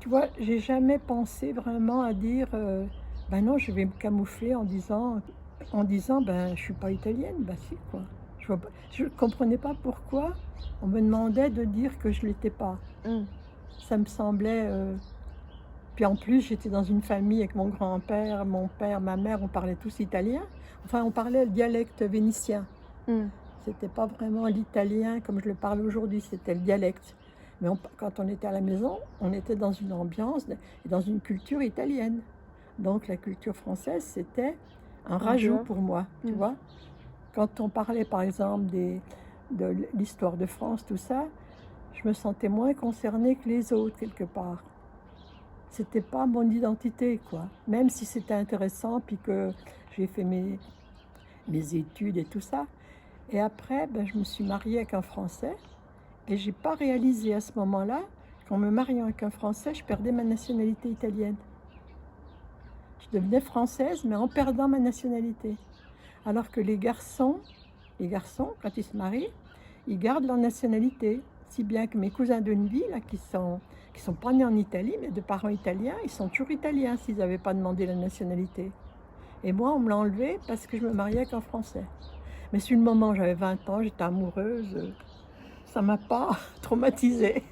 tu vois, j'ai jamais pensé vraiment à dire, «Ben non, je vais me camoufler en disant: "Ben, je suis pas italienne"». Bah si, quoi. Je comprenais pas pourquoi on me demandait de dire que je l'étais pas. Mmh. Ça me semblait, puis en plus, j'étais dans une famille avec mon grand-père, mon père, ma mère, on parlait tous italien. Enfin, on parlait le dialecte vénitien. Mmh. C'était pas vraiment l'italien comme je le parle aujourd'hui, c'était le dialecte. Mais quand on était à la maison, on était dans une ambiance et dans une culture italienne. Donc la culture française, c'était un En rajout dehors. pour moi, tu Mmh. vois? Quand on parlait, par exemple, de l'histoire de France, tout ça, je me sentais moins concernée que les autres, quelque part. C'était pas mon identité, quoi. Même si c'était intéressant, puis que j'ai fait mes études et tout ça. Et après, ben, je me suis mariée avec un Français et j'ai pas réalisé à ce moment-là qu'en me mariant avec un Français, je perdais ma nationalité italienne. Je devenais française, mais en perdant ma nationalité. Alors que les garçons, quand ils se marient, ils gardent leur nationalité. Si bien que mes cousins de une vie, là, qui sont pas nés en Italie, mais de parents italiens, ils sont toujours italiens s'ils n'avaient pas demandé la nationalité. Et moi, on me l'a enlevé parce que je me mariais avec un Français. Mais sur le moment, j'avais 20 ans, j'étais amoureuse, ça m'a pas traumatisée.